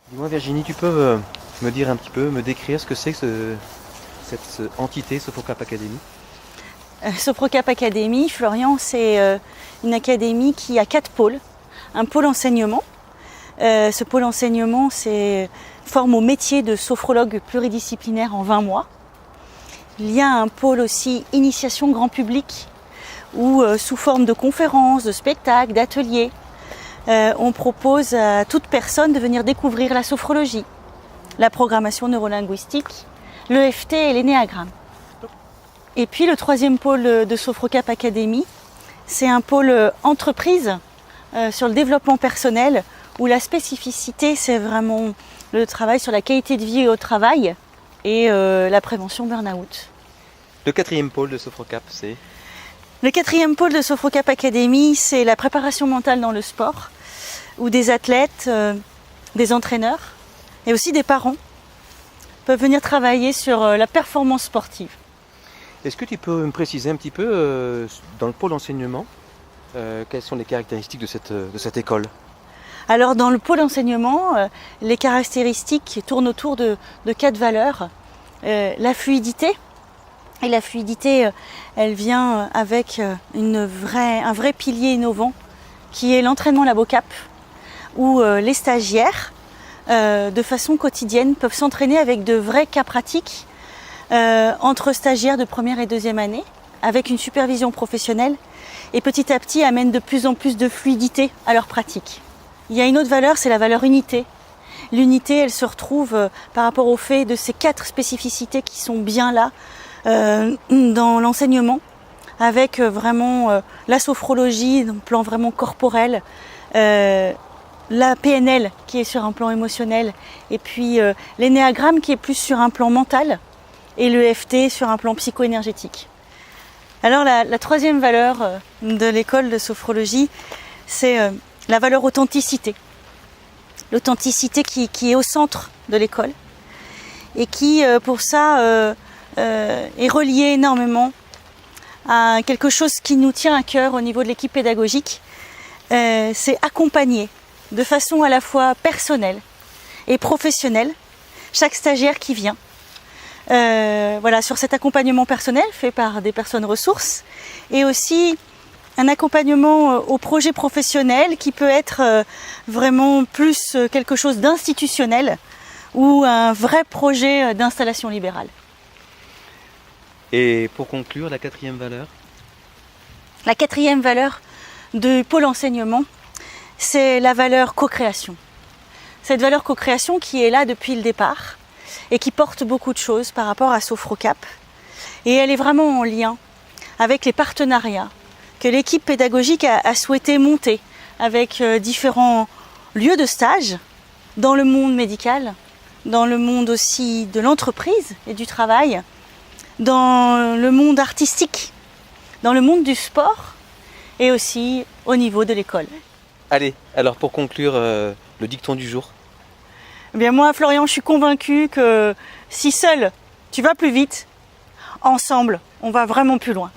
Dis-moi Virginie, tu peux me dire un petit peu, me décrire ce que c'est que cette entité Sophrocap Academy? Sophrocap Academy, Florian, c'est une académie qui a 4 pôles. Un pôle enseignement. Ce pôle enseignement forme au métier de sophrologue pluridisciplinaire en 20 mois. Il y a un pôle aussi initiation grand public où sous forme de conférences, de spectacles, d'ateliers, on propose à toute personne de venir découvrir la sophrologie, la programmation neurolinguistique, l'EFT et l'énéagramme. Et puis le 3e pôle de Sophrocap Academy, c'est un pôle entreprise sur le développement personnel où la spécificité c'est vraiment le travail sur la qualité de vie au travail et la prévention burn-out. Le 4e pôle de Sophrocap, c'est? Le 4e pôle de Sophrocap Academy, c'est la préparation mentale dans le sport où des athlètes, des entraîneurs et aussi des parents peuvent venir travailler sur la performance sportive. Est-ce que tu peux me préciser un petit peu, dans le pôle enseignement, quelles sont les caractéristiques de cette école? Alors dans le pôle enseignement, les caractéristiques tournent autour de 4 valeurs. La fluidité, et la fluidité, elle vient avec un vrai pilier innovant qui est l'entraînement Labocap, où les stagiaires, de façon quotidienne, peuvent s'entraîner avec de vrais cas pratiques entre stagiaires de première et 2e année, avec une supervision professionnelle, et petit à petit amènent de plus en plus de fluidité à leur pratique. Il y a une autre valeur, c'est la valeur unité. L'unité, elle se retrouve par rapport au fait de ces 4 spécificités qui sont bien là dans l'enseignement, avec vraiment la sophrologie, dans le plan vraiment corporel, la PNL qui est sur un plan émotionnel, et puis l'énéagramme qui est plus sur un plan mental, et l'EFT sur un plan psycho-énergétique. Alors la 3e valeur de l'école de sophrologie, c'est la valeur authenticité. L'authenticité qui est au centre de l'école et qui, pour ça, est reliée énormément à quelque chose qui nous tient à cœur au niveau de l'équipe pédagogique. C'est accompagner de façon à la fois personnelle et professionnelle chaque stagiaire qui vient. Voilà, sur cet accompagnement personnel fait par des personnes ressources et aussi un accompagnement au projet professionnel qui peut être vraiment plus quelque chose d'institutionnel ou un vrai projet d'installation libérale. Et pour conclure, la 4e valeur? La 4e valeur du pôle enseignement, c'est la valeur co-création. Cette valeur co-création qui est là depuis le départ et qui porte beaucoup de choses par rapport à Sophrocap. Et elle est vraiment en lien avec les partenariats que l'équipe pédagogique a souhaité monter avec différents lieux de stage dans le monde médical, dans le monde aussi de l'entreprise et du travail, dans le monde artistique, dans le monde du sport et aussi au niveau de l'école. Allez, alors pour conclure, le dicton du jour. Eh bien moi, Florian, je suis convaincue que si seul tu vas plus vite, ensemble, on va vraiment plus loin.